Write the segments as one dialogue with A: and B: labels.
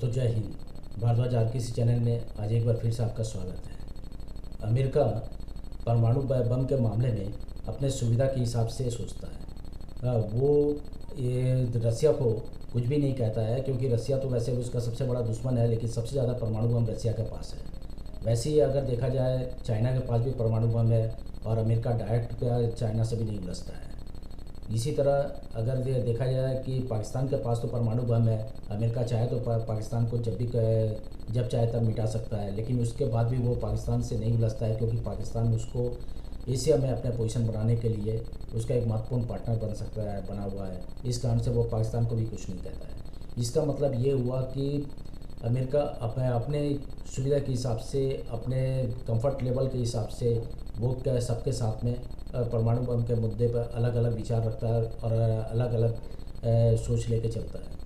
A: दोस्तों जय Hind. Bhardwaj RKC channel में आज एक बार फिर से आपका स्वागत है। अमेरिका परमाणु बम के मामले में अपने सुविधा के हिसाब से सोचता है। वो ये रसिया को कुछ भी नहीं कहता है, क्योंकि रसिया तो वैसे उसका सबसे बड़ा दुश्मन है, लेकिन सबसे ज़्यादा परमाणु बम रसिया के पास है। वैसे ही अगर देखा जाए चाइना के पास भी परमाणु बम है और अमेरिका डायरेक्ट चाइना से भी नहीं उलझता है। इसी तरह अगर देखा जाए कि पाकिस्तान के पास तो परमाणु बम है, अमेरिका चाहे तो पाकिस्तान को जब चाहे तब मिटा सकता है, लेकिन उसके बाद भी वो पाकिस्तान से नहीं उलझता है, क्योंकि पाकिस्तान उसको एशिया में अपने पोजीशन बनाने के लिए उसका एक महत्वपूर्ण पार्टनर बना हुआ है। इस कारण से वो पाकिस्तान को भी कुछ नहीं कहता है। इसका मतलब ये हुआ कि अमेरिका अपने सुविधा के हिसाब से, अपने कंफर्ट लेवल के हिसाब से वो सबके साथ में परमाणु बम के मुद्दे पर अलग अलग विचार रखता है और अलग अलग सोच लेके चलता है।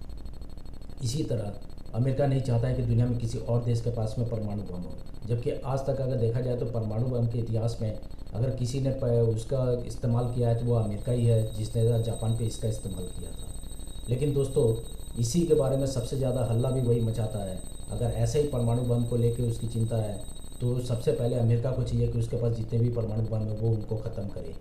A: इसी तरह अमेरिका नहीं चाहता है कि दुनिया में किसी और देश के पास में परमाणु बम हो, जबकि आज तक अगर देखा जाए तो परमाणु बम के इतिहास में अगर किसी ने उसका इस्तेमाल किया है तो वो अमेरिका ही है, जिसने जापान पे इसका इस्तेमाल किया था। लेकिन दोस्तों इसी के बारे में सबसे ज़्यादा हल्ला भी वही मचाता है। अगर ऐसे ही परमाणु बम को लेकर उसकी चिंता है तो सबसे पहले अमेरिका को चाहिए कि उसके पास जितने भी परमाणु बम है वो उनको ख़त्म करे।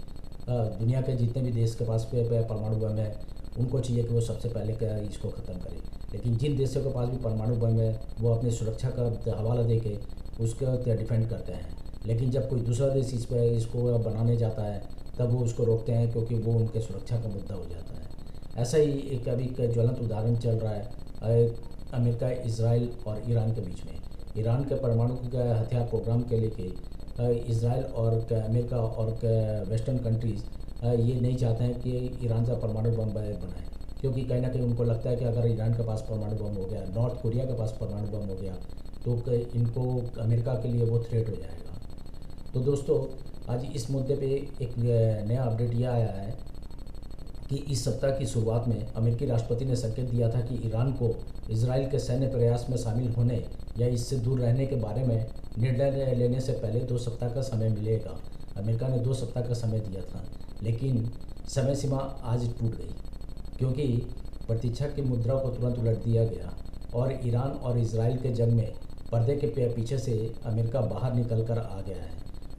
A: दुनिया के जितने भी देश के पास पे परमाणु बम है उनको चाहिए कि वो सबसे पहले इसको ख़त्म करे। लेकिन जिन देशों के पास भी परमाणु बम है वो अपनी सुरक्षा का हवाला दे के उसका डिफेंड करते हैं, लेकिन जब कोई दूसरा देश इसको बनाने जाता है तब वो उसको रोकते हैं, क्योंकि वो उनके सुरक्षा का मुद्दा हो जाता है। ऐसा ही एक अभी ज्वलंत उदाहरण चल रहा है अमेरिका, इजराइल और ईरान के बीच में। ईरान के परमाणु हथियार प्रोग्राम के लेके इजराइल और अमेरिका और वेस्टर्न कंट्रीज़ ये नहीं चाहते हैं कि ईरान से परमाणु बम बनाए, क्योंकि कहीं ना कहीं उनको लगता है कि अगर ईरान के पास परमाणु बम हो गया, नॉर्थ कोरिया के पास परमाणु बम हो गया, तो इनको अमेरिका के लिए वो थ्रेट हो जाएगा। तो दोस्तों आज इस मुद्दे पे एक नया अपडेट यह आया है कि इस सप्ताह की शुरुआत में अमेरिकी राष्ट्रपति ने संकेत दिया था कि ईरान को इजराइल के सैन्य प्रयास में शामिल होने या इससे दूर रहने के बारे में निर्णय लेने से पहले 2 सप्ताह का समय मिलेगा। अमेरिका ने 2 सप्ताह का समय दिया था, लेकिन समय सीमा आज टूट गई, क्योंकि प्रतीक्षा की मुद्रा को तुरंत उलट दिया गया और ईरान और इजराइल के जंग में पर्दे के पीछे से अमेरिका बाहर निकल कर आ गया है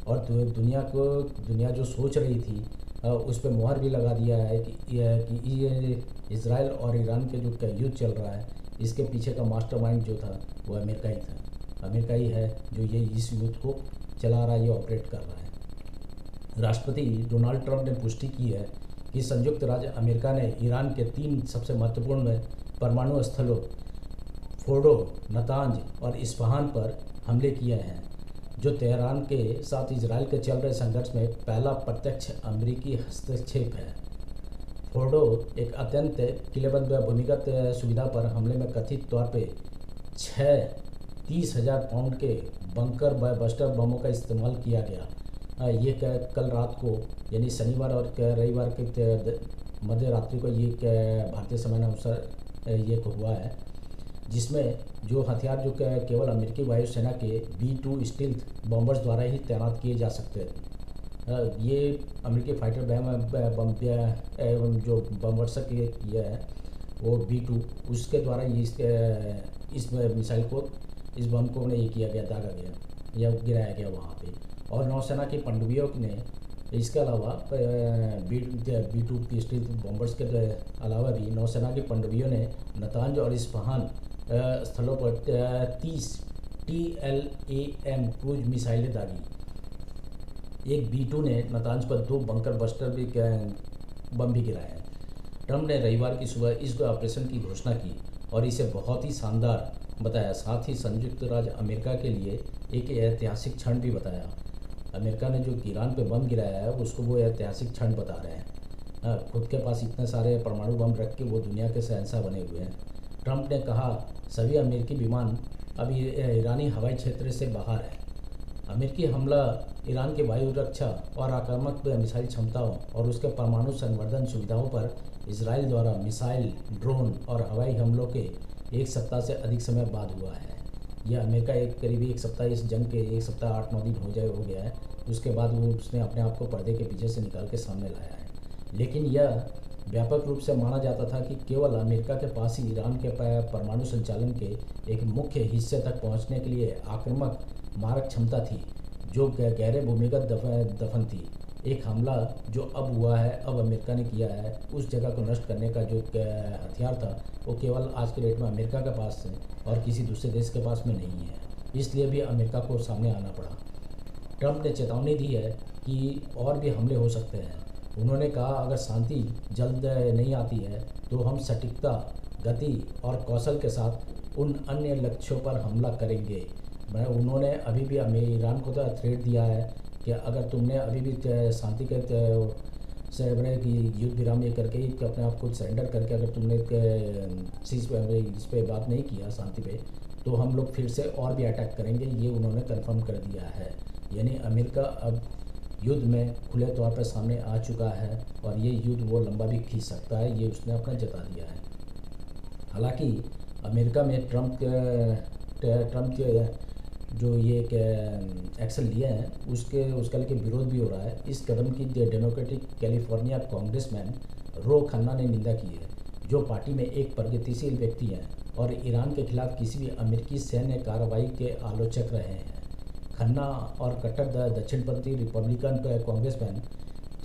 A: और दुनिया जो सोच रही थी उस पर मुहर भी लगा दिया है कि ये इजराइल और ईरान के जो युद्ध चल रहा है इसके पीछे का मास्टरमाइंड जो था वो अमेरिका ही था। अमेरिका ही है जो ये इस युद्ध को चला रहा है, ये ऑपरेट कर रहा है। राष्ट्रपति डोनाल्ड ट्रंप ने पुष्टि की है कि संयुक्त राज्य अमेरिका ने ईरान के 3 सबसे महत्वपूर्ण परमाणु स्थलों फोर्डो, नतांज और इस्फहान पर हमले किए हैं, जो तेहरान के साथ इजराइल के चल रहे संघर्ष में पहला प्रत्यक्ष अमेरिकी हस्तक्षेप है। फोर्डो एक अत्यंत किलेबंद भूमिगत सुविधा पर हमले में कथित तौर पे 30,000 पाउंड के बंकर बस्टर बमों का इस्तेमाल किया गया। ये कल रात को यानी शनिवार और रविवार के मध्य रात्रि को ये भारतीय समय अनुसार ये हुआ है, जिसमें जो हथियार जो केवल अमेरिकी वायुसेना के B-2 स्टील्थ बॉम्बर्स द्वारा ही तैनात किए जा सकते हैं। ये अमेरिकी फाइटर बम जो बमवर्षक किया है वो B-2, उसके द्वारा ये इस मिसाइल को, इस बम को ये किया गया, दागा गया या गिराया गया वहाँ पे। और नौसेना की पनडुब्बियों ने इसके अलावा B-2 स्टील्थ बॉम्बर्स के अलावा भी नौसेना की पनडुब्बियों ने नतांज और इस्फहान स्थलों पर 30 TLAM क्रूज मिसाइलें दागी। एक B-2 ने नतांज पर 2 बंकर बस्टर बम भी गिराए हैं। ट्रंप ने रविवार की सुबह इस ऑपरेशन की घोषणा की और इसे बहुत ही शानदार बताया, साथ ही संयुक्त राज्य अमेरिका के लिए एक ऐतिहासिक क्षण भी बताया। अमेरिका ने जो ईरान पे बम गिराया है उसको वो ऐतिहासिक क्षण बता रहे हैं। खुद के पास इतने सारे परमाणु बम रख के वो दुनिया के शहंशाह बने हुए हैं। ट्रंप ने कहा सभी अमेरिकी विमान अभी ईरानी हवाई क्षेत्र से बाहर है। अमेरिकी हमला ईरान की वायु रक्षा और आक्रामक मिसाइल क्षमताओं और उसके परमाणु संवर्धन सुविधाओं पर इजराइल द्वारा मिसाइल, ड्रोन और हवाई हमलों के 1 सप्ताह से अधिक समय बाद हुआ है। यह अमेरिका करीबी 1 सप्ताह, इस जंग के 1 सप्ताह 8-9 दिन हो गया है। उसके बाद उसने अपने आप को पर्दे के पीछे से निकाल के सामने लाया है। लेकिन यह व्यापक रूप से माना जाता था कि केवल अमेरिका के पास ही ईरान के परमाणु संचालन के एक मुख्य हिस्से तक पहुंचने के लिए आक्रामक मारक क्षमता थी, जो गहरे भूमिगत दफन थी। एक हमला जो अब हुआ है, अब अमेरिका ने किया है, उस जगह को नष्ट करने का जो हथियार था वो केवल आज के डेट में अमेरिका के पास है और किसी दूसरे देश के पास में नहीं है। इसलिए भी अमेरिका को सामने आना पड़ा। ट्रंप ने चेतावनी दी है कि और भी हमले हो सकते हैं। उन्होंने कहा, अगर शांति जल्द नहीं आती है तो हम सटीकता, गति और कौशल के साथ उन अन्य लक्ष्यों पर हमला करेंगे। उन्होंने अभी भी ईरान को तो थ्रेट दिया है कि अगर तुमने अभी भी शांति के से कि युद्ध विराम ये करके अपने आप को सरेंडर करके अगर तुमने इस पे बात नहीं किया शांति पे, तो हम लोग फिर से और भी अटैक करेंगे। ये उन्होंने कंफर्म कर दिया है। यानी अमेरिका अब युद्ध में खुले तौर पर सामने आ चुका है और ये युद्ध वो लंबा भी खींच सकता है, ये उसने अपना जता दिया है। हालांकि अमेरिका में ट्रंप के जो ये एक्शन लिए हैं उसका लेके विरोध भी हो रहा है। इस कदम की डेमोक्रेटिक कैलिफोर्निया कांग्रेसमैन रो खन्ना ने निंदा की है, जो पार्टी में एक प्रगतिशील व्यक्ति हैं और ईरान के खिलाफ किसी भी अमेरिकी सैन्य कार्रवाई के आलोचक रहे हैं। खन्ना और कट्टर दक्षिणपंथी रिपब्लिकन कांग्रेसमैन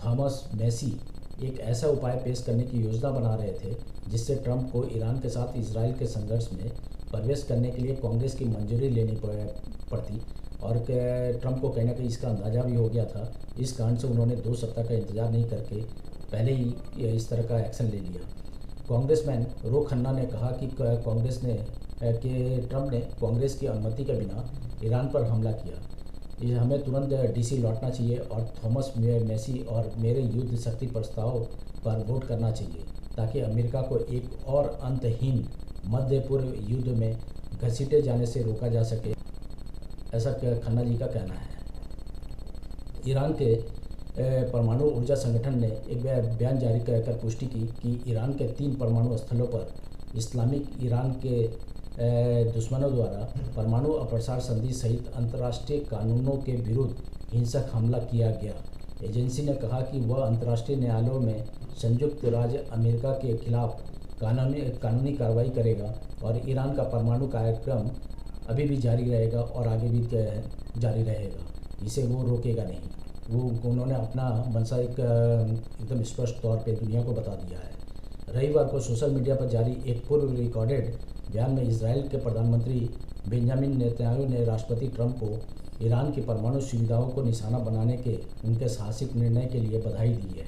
A: थॉमस मैसी एक ऐसा उपाय पेश करने की योजना बना रहे थे जिससे ट्रंप को ईरान के साथ इजराइल के संघर्ष में प्रवेश करने के लिए कांग्रेस की मंजूरी लेनी पड़ती, और ट्रंप को कहीं ना कहीं इसका अंदाज़ा भी हो गया था। इस कारण से उन्होंने 2 सप्ताह का इंतजार नहीं करके पहले ही इस तरह का एक्शन ले लिया। कांग्रेसमैन रो खन्ना ने कहा कि ट्रंप ने कांग्रेस की अनुमति के बिना ईरान पर हमला किया। हमें तुरंत डीसी लौटना चाहिए और थॉमस मैसी और मेरे युद्ध शक्ति प्रस्ताव पर वोट करना चाहिए, ताकि अमेरिका को एक और अंतहीन मध्य पूर्व युद्ध में घसीटे जाने से रोका जा सके, ऐसा खन्ना जी का कहना है। ईरान के परमाणु ऊर्जा संगठन ने एक बयान जारी कर पुष्टि की कि ईरान के 3 परमाणु स्थलों पर इस्लामिक ईरान के दुश्मनों द्वारा परमाणु अप्रसार संधि सहित अंतर्राष्ट्रीय कानूनों के विरुद्ध हिंसक हमला किया गया। एजेंसी ने कहा कि वह अंतर्राष्ट्रीय न्यायालयों में संयुक्त राज्य अमेरिका के खिलाफ कानूनी कार्रवाई करेगा और ईरान का परमाणु कार्यक्रम अभी भी जारी रहेगा और आगे भी जारी रहेगा। इसे वो रोकेगा नहीं। उन्होंने अपना मंशा एकदम स्पष्ट तौर पे दुनिया को बता दिया है। रविवार को सोशल मीडिया पर जारी एक पूर्व रिकॉर्डेड बयान में इजराइल के प्रधानमंत्री बेंजामिन नेतन्याहू ने राष्ट्रपति ट्रंप को ईरान की परमाणु सुविधाओं को निशाना बनाने के उनके साहसिक निर्णय के लिए बधाई दी है।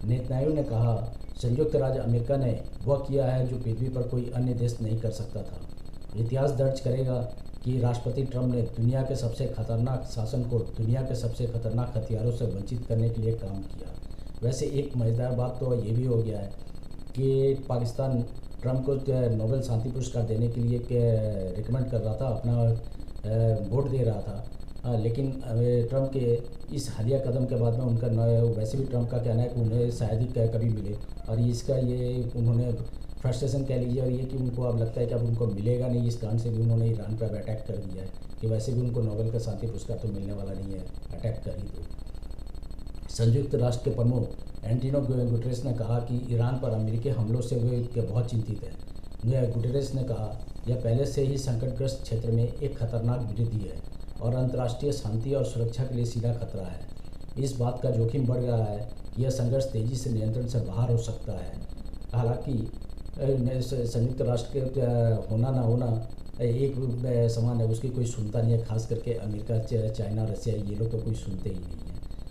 A: नेतन्याहू ने कहा, संयुक्त राज्य अमेरिका ने वह किया है जो पृथ्वी पर कोई अन्य देश नहीं कर सकता था। इतिहास दर्ज करेगा कि राष्ट्रपति ट्रंप ने दुनिया के सबसे खतरनाक शासन को दुनिया के सबसे खतरनाक हथियारों से वंचित करने के लिए काम किया। वैसे एक मज़ेदार बात तो ये भी हो गया है कि पाकिस्तान ट्रंप को नोबेल शांति पुरस्कार देने के लिए रिकमेंड कर रहा था, अपना वोट दे रहा था। लेकिन ट्रंप के इस हालिया कदम के बाद में उनका वैसे भी ट्रंप का कहना है कि उन्हें शायद ही कभी मिले, और इसका ये उन्होंने फ्रस्ट्रेशन कह लीजिए, और ये कि उनको अब लगता है कि अब उनको मिलेगा नहीं। इस कारण से भी उन्होंने ईरान पर अटैक कर दिया है कि वैसे भी उनको नोबेल का शांति पुरस्कार तो मिलने वाला नहीं है, अटैक कर ही दो। संयुक्त राष्ट्र के प्रमुख एंटोनियो गुटेरेस ने कहा कि ईरान पर अमेरिकी हमलों से वे बहुत चिंतित हैं। गुटेरेस ने कहा, यह पहले से ही संकटग्रस्त क्षेत्र में एक खतरनाक वृद्धि है और अंतर्राष्ट्रीय शांति और सुरक्षा के लिए सीधा खतरा है। इस बात का जोखिम बढ़ रहा है कि यह संघर्ष तेजी से नियंत्रण से बाहर हो सकता है। हालांकि संयुक्त राष्ट्र के होना ना होना एक समान है, उसकी कोई सुनता नहीं है। खास करके अमेरिका, चाइना, रसिया, ये लोग तो कोई सुनते ही नहीं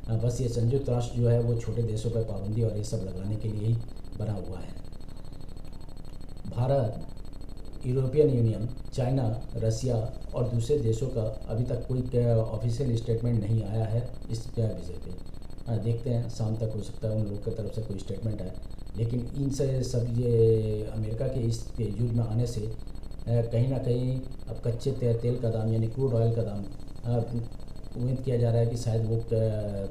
A: है। बस ये संयुक्त राष्ट्र जो है वो छोटे देशों पर पाबंदी और ये सब लगाने के लिए ही बना हुआ है। भारत, यूरोपियन यूनियन, चाइना, रसिया और दूसरे देशों का अभी तक कोई ऑफिशियल स्टेटमेंट नहीं आया है इस विषय पे। देखते हैं, शाम तक हो सकता है उन लोगों की तरफ से कोई स्टेटमेंट आए। लेकिन इनसे सब ये अमेरिका के इस युद्ध में आने से कहीं ना कहीं अब कच्चे तेल का दाम यानी क्रूड ऑयल का दाम उम्मीद किया जा रहा है कि शायद वो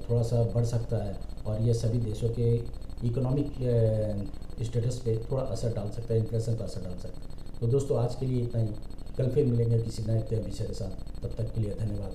A: थोड़ा सा बढ़ सकता है और ये सभी देशों के इकोनॉमिक स्टेटस पे थोड़ा असर डाल सकता है, इन्फ्लेशन पर असर डाल सकता है। तो दोस्तों, आज के लिए इतना ही। कल फिर मिलेंगे किसी नए विषय के साथ। तब तक के लिए धन्यवाद।